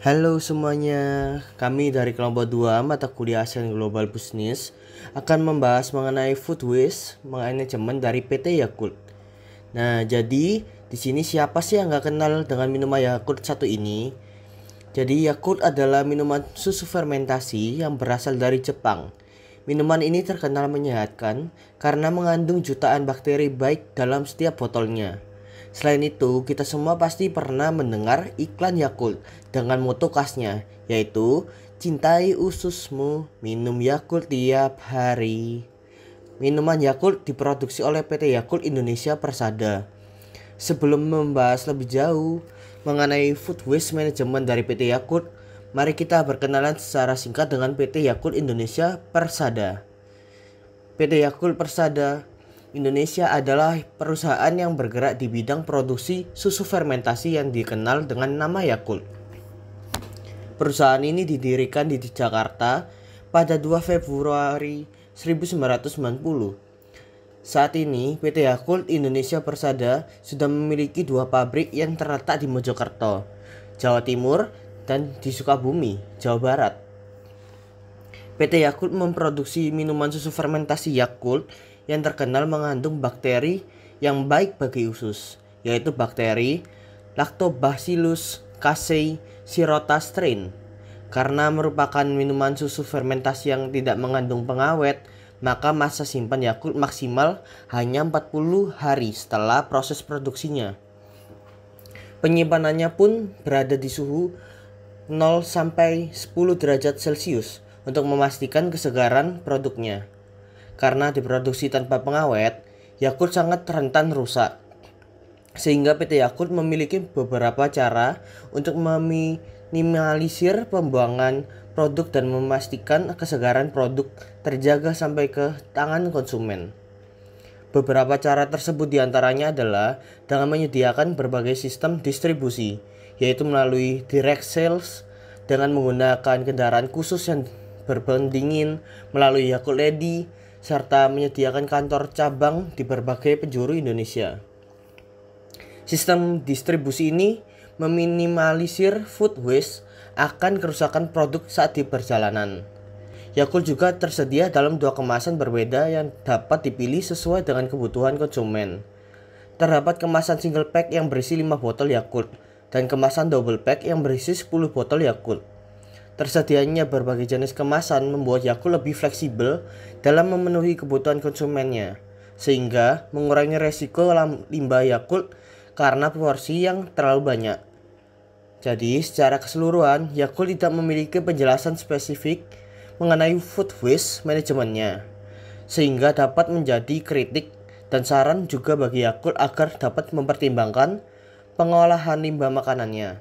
Halo semuanya, kami dari kelompok 2 mata kuliah ASEAN Global Business akan membahas mengenai food waste manajemen dari PT Yakult. Nah, jadi di sini siapa sih yang nggak kenal dengan minuman Yakult satu ini? Jadi Yakult adalah minuman susu fermentasi yang berasal dari Jepang. Minuman ini terkenal menyehatkan karena mengandung jutaan bakteri baik dalam setiap botolnya. Selain itu, kita semua pasti pernah mendengar iklan Yakult dengan moto khasnya, yaitu cintai ususmu, minum Yakult tiap hari. Minuman Yakult diproduksi oleh PT Yakult Indonesia Persada. Sebelum membahas lebih jauh mengenai food waste management dari PT Yakult, mari kita berkenalan secara singkat dengan PT Yakult Indonesia Persada. PT Yakult Persada Indonesia adalah perusahaan yang bergerak di bidang produksi susu fermentasi yang dikenal dengan nama Yakult. Perusahaan ini didirikan di Jakarta pada 2 Februari 1990. Saat ini, PT Yakult Indonesia Persada sudah memiliki 2 pabrik yang terletak di Mojokerto, Jawa Timur, dan di Sukabumi, Jawa Barat. PT Yakult memproduksi minuman susu fermentasi Yakult yang terkenal mengandung bakteri yang baik bagi usus, yaitu bakteri Lactobacillus casei shirota strain. Karena merupakan minuman susu fermentasi yang tidak mengandung pengawet, maka masa simpan Yakult maksimal hanya 40 hari setelah proses produksinya. Penyimpanannya pun berada di suhu 0 sampai 10 derajat Celcius untuk memastikan kesegaran produknya. Karena diproduksi tanpa pengawet, Yakult sangat rentan rusak. Sehingga PT Yakult memiliki beberapa cara untuk meminimalisir pembuangan produk dan memastikan kesegaran produk terjaga sampai ke tangan konsumen. Beberapa cara tersebut diantaranya adalah dengan menyediakan berbagai sistem distribusi, yaitu melalui direct sales, dengan menggunakan kendaraan khusus yang berpendingin, melalui Yakult Ready, serta menyediakan kantor cabang di berbagai penjuru Indonesia. Sistem distribusi ini meminimalisir food waste akan kerusakan produk saat di perjalanan. Yakult juga tersedia dalam 2 kemasan berbeda yang dapat dipilih sesuai dengan kebutuhan konsumen. Terdapat kemasan single pack yang berisi 5 botol Yakult dan kemasan double pack yang berisi 10 botol Yakult. Tersedianya berbagai jenis kemasan membuat Yakult lebih fleksibel dalam memenuhi kebutuhan konsumennya, sehingga mengurangi resiko limbah Yakult karena porsi yang terlalu banyak. Jadi, secara keseluruhan, Yakult tidak memiliki penjelasan spesifik mengenai food waste manajemennya, sehingga dapat menjadi kritik dan saran juga bagi Yakult agar dapat mempertimbangkan pengolahan limbah makanannya.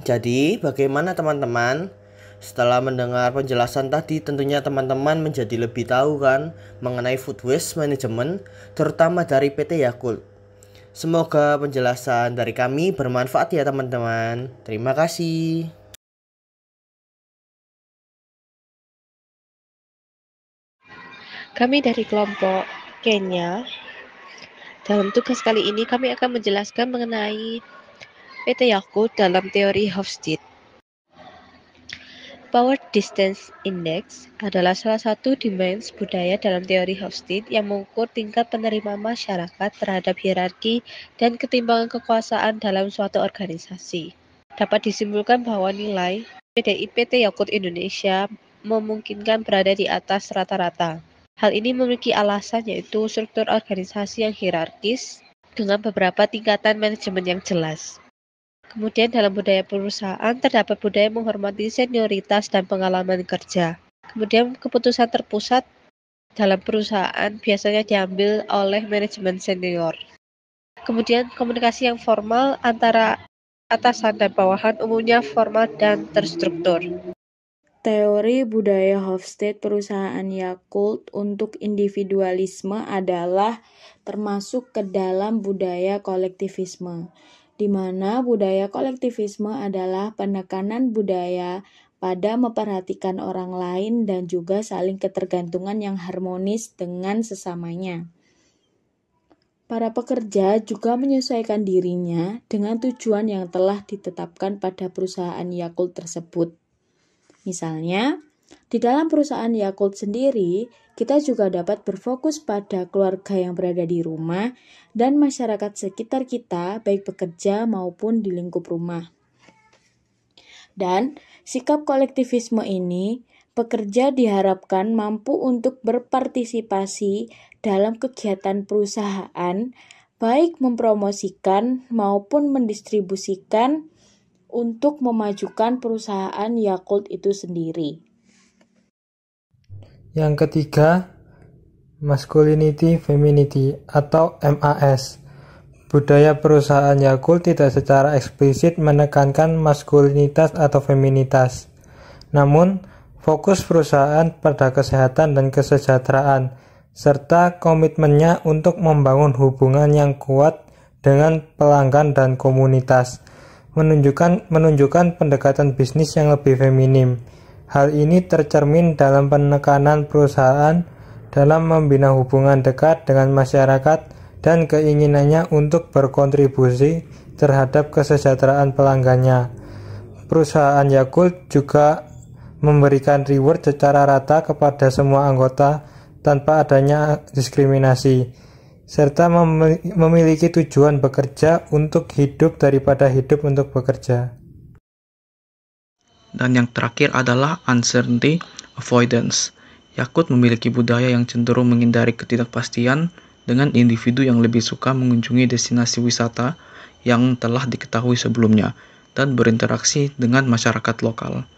Jadi, bagaimana teman-teman? Setelah mendengar penjelasan tadi, tentunya teman-teman menjadi lebih tahu kan mengenai food waste management, terutama dari PT Yakult. Semoga penjelasan dari kami bermanfaat ya teman-teman. Terima kasih. Kami dari kelompok Kenya. Dalam tugas kali ini kami akan menjelaskan mengenai PT Yakult dalam teori Hofstede. Power Distance Index adalah salah satu dimensi budaya dalam teori Hofstede yang mengukur tingkat penerima masyarakat terhadap hierarki dan ketimbangan kekuasaan dalam suatu organisasi. Dapat disimpulkan bahwa nilai PDI PT Yakult Indonesia memungkinkan berada di atas rata-rata. Hal ini memiliki alasan, yaitu struktur organisasi yang hierarkis dengan beberapa tingkatan manajemen yang jelas. Kemudian dalam budaya perusahaan terdapat budaya menghormati senioritas dan pengalaman kerja. Kemudian keputusan terpusat dalam perusahaan biasanya diambil oleh manajemen senior. Kemudian komunikasi yang formal antara atasan dan bawahan umumnya formal dan terstruktur. Teori budaya Hofstede perusahaan Yakult untuk individualisme adalah termasuk ke dalam budaya kolektivisme, di mana budaya kolektivisme adalah penekanan budaya pada memperhatikan orang lain dan juga saling ketergantungan yang harmonis dengan sesamanya. Para pekerja juga menyesuaikan dirinya dengan tujuan yang telah ditetapkan pada perusahaan Yakult tersebut. Misalnya, di dalam perusahaan Yakult sendiri, kita juga dapat berfokus pada keluarga yang berada di rumah dan masyarakat sekitar kita, baik bekerja maupun di lingkup rumah. Dan sikap kolektivisme ini, pekerja diharapkan mampu untuk berpartisipasi dalam kegiatan perusahaan, baik mempromosikan maupun mendistribusikan untuk memajukan perusahaan Yakult itu sendiri. Yang ketiga, masculinity femininity atau MAS. Budaya perusahaan Yakult tidak secara eksplisit menekankan maskulinitas atau feminitas. Namun, fokus perusahaan pada kesehatan dan kesejahteraan, serta komitmennya untuk membangun hubungan yang kuat dengan pelanggan dan komunitas, menunjukkan pendekatan bisnis yang lebih feminim. Hal ini tercermin dalam penekanan perusahaan dalam membina hubungan dekat dengan masyarakat dan keinginannya untuk berkontribusi terhadap kesejahteraan pelanggannya. Perusahaan Yakult juga memberikan reward secara rata kepada semua anggota tanpa adanya diskriminasi, serta memiliki tujuan bekerja untuk hidup daripada hidup untuk bekerja. Dan yang terakhir adalah uncertainty avoidance. Yakult memiliki budaya yang cenderung menghindari ketidakpastian dengan individu yang lebih suka mengunjungi destinasi wisata yang telah diketahui sebelumnya dan berinteraksi dengan masyarakat lokal.